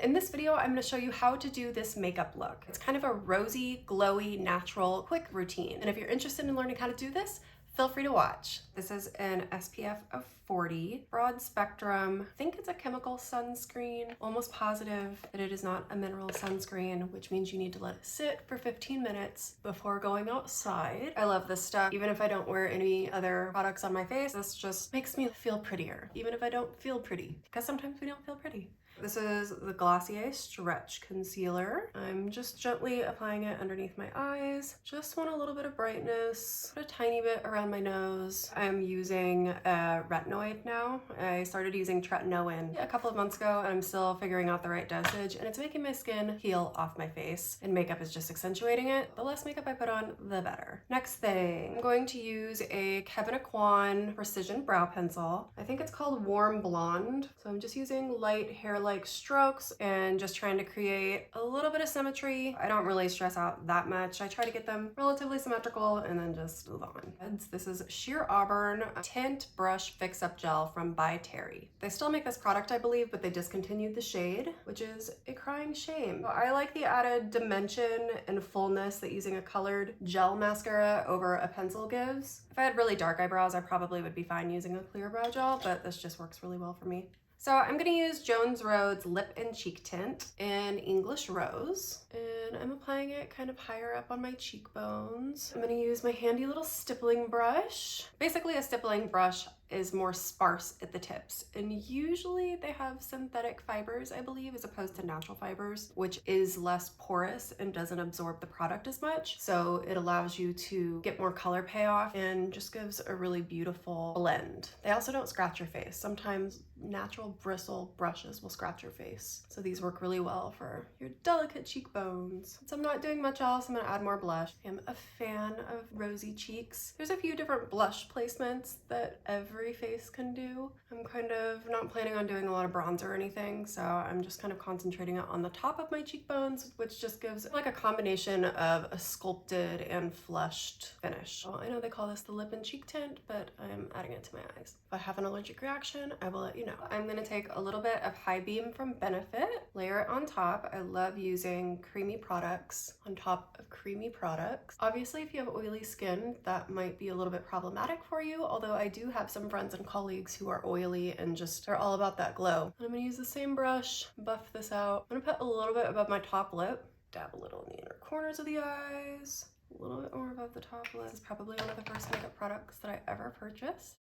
in this video, I'm gonna show you how to do this makeup look. It's kind of a rosy, glowy, natural, quick routine. And if you're interested in learning how to do this, feel free to watch. This is an SPF of 40, broad spectrum. I think it's a chemical sunscreen, almost positive that it is not a mineral sunscreen, which means you need to let it sit for 15 minutes before going outside. I love this stuff. Even if I don't wear any other products on my face, this just makes me feel prettier, even if I don't feel pretty, because sometimes we don't feel pretty. This is the Glossier Stretch Concealer. I'm just gently applying it underneath my eyes. Just want a little bit of brightness, put a tiny bit around my nose. I'm using a retinoid now. I started using tretinoin a couple of months ago, and I'm still figuring out the right dosage, and it's making my skin peel off my face, and makeup is just accentuating it. The less makeup I put on, the better. Next thing, I'm going to use a Kevyn Aucoin Precision Brow Pencil. I think it's called Warm Blonde. So I'm just using light hair-like strokes and just trying to create a little bit of symmetry. I don't really stress out that much. I try to get them relatively symmetrical and then just move on. This is sheer Auburn Tint Brush Fix Up Gel from By Terry. They still make this product, I believe, but they discontinued the shade, which is a crying shame. So I like the added dimension and fullness that using a colored gel mascara over a pencil gives. If I had really dark eyebrows, I probably would be fine using a clear brow gel, but this just works really well for me. So I'm gonna use Jones Road's Lip and Cheek Tint in English Rose, and I'm applying it kind of higher up on my cheekbones. I'm gonna use my handy little stippling brush. Basically, a stippling brush is more sparse at the tips, and usually they have synthetic fibers, I believe, as opposed to natural fibers, which is less porous and doesn't absorb the product as much. So it allows you to get more color payoff and just gives a really beautiful blend. They also don't scratch your face. Sometimes natural bristle brushes will scratch your face. So these work really well for your delicate cheekbones. Since I'm not doing much else, I'm gonna add more blush. I'm a fan of rosy cheeks. There's a few different blush placements that every face can do. I'm kind of not planning on doing a lot of bronzer or anything, so I'm just kind of concentrating it on the top of my cheekbones, which just gives like a combination of a sculpted and flushed finish. Well, I know they call this the lip and cheek tint, but I'm adding it to my eyes. If I have an allergic reaction, I will let you know. I'm gonna take a little bit of High Beam from Benefit, layer it on top. I love using creamy products on top of creamy products. Obviously, if you have oily skin, that might be a little bit problematic for you, although I do have some friends and colleagues who are oily and just are all about that glow. And I'm gonna use the same brush, buff this out. I'm gonna put a little bit above my top lip, dab a little in the inner corners of the eyes, a little bit more above the top lip. This is probably one of the first makeup products that I ever purchased.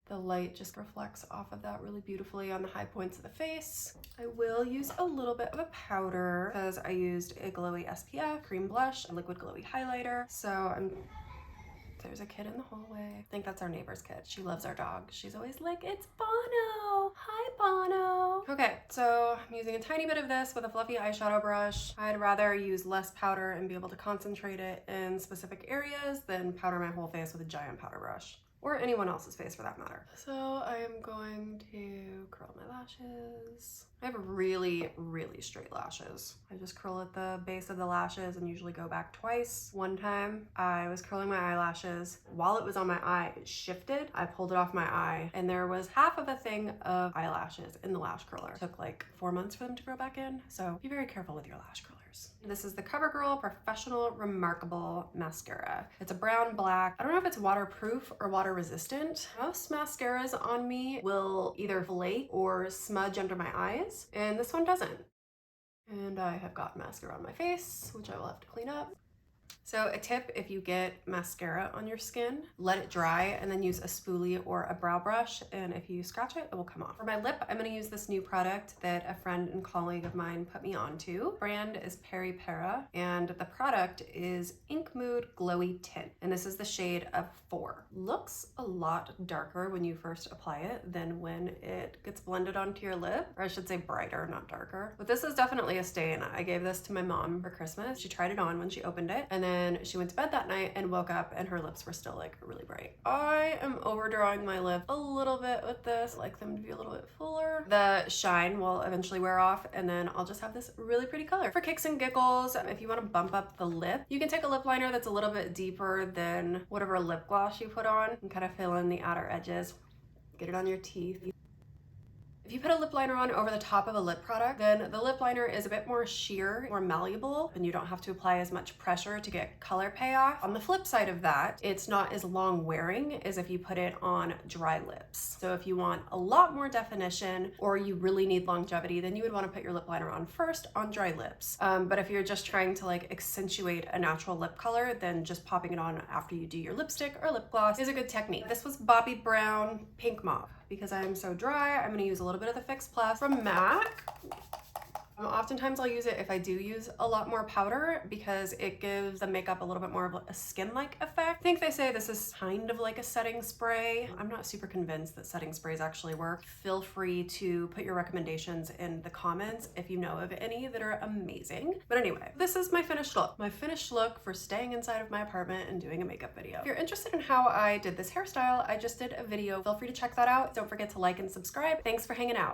The light just reflects off of that really beautifully on the high points of the face. I will use a little bit of a powder because I used a glowy SPF, cream blush, a liquid glowy highlighter. So there's a kid in the hallway. I think that's our neighbor's kid. She loves our dog. She's always like, it's Bono. Hi, Bono. Okay, so I'm using a tiny bit of this with a fluffy eyeshadow brush. I'd rather use less powder and be able to concentrate it in specific areas than powder my whole face with a giant powder brush. Or anyone else's face for that matter. So I am going to curl my lashes. I have really, really straight lashes. I just curl at the base of the lashes and usually go back twice. One time I was curling my eyelashes. While it was on my eye, it shifted. I pulled it off my eye and there was half of a thing of eyelashes in the lash curler. It took like 4 months for them to grow back in. So be very careful with your lash curlers. This is the CoverGirl Professional Remarkable Mascara. It's a brown black. I don't know if it's waterproof or water resistant. Most mascaras on me will either flake or smudge under my eyes, and this one doesn't. And I have got mascara on my face, which I will have to clean up. So a tip, if you get mascara on your skin, let it dry and then use a spoolie or a brow brush, and if you scratch it, it will come off. For my lip, I'm gonna use this new product that a friend and colleague of mine put me onto. The brand is Peripera, and the product is Ink Mood Glowy Tint, and this is the shade of 4. Looks a lot darker when you first apply it than when it gets blended onto your lip, or I should say brighter, not darker. But this is definitely a stain. I gave this to my mom for Christmas. She tried it on when she opened it, and then she went to bed that night and woke up and her lips were still like really bright. I am overdrawing my lip a little bit with this. I like them to be a little bit fuller. The shine will eventually wear off and then I'll just have this really pretty color. For kicks and giggles, if you want to bump up the lip, you can take a lip liner that's a little bit deeper than whatever lip gloss you put on and kind of fill in the outer edges. Get it on your teeth. If you put a lip liner on over the top of a lip product, then the lip liner is a bit more sheer, more malleable, and you don't have to apply as much pressure to get color payoff. On the flip side of that, it's not as long wearing as if you put it on dry lips. So if you want a lot more definition or you really need longevity, then you would want to put your lip liner on first on dry lips. But if you're just trying to like accentuate a natural lip color, then just popping it on after you do your lipstick or lip gloss is a good technique. This was Bobbi Brown Pink Mauve. Because I am so dry, I'm going to use a little bit of the Fix Plus from MAC. Oftentimes I'll use it if I do use a lot more powder because it gives the makeup a little bit more of a skin-like effect. I think they say this is kind of like a setting spray. I'm not super convinced that setting sprays actually work. Feel free to put your recommendations in the comments if you know of any that are amazing. But anyway, this is my finished look. My finished look for staying inside of my apartment and doing a makeup video. If you're interested in how I did this hairstyle, I just did a video. Feel free to check that out. Don't forget to like and subscribe. Thanks for hanging out.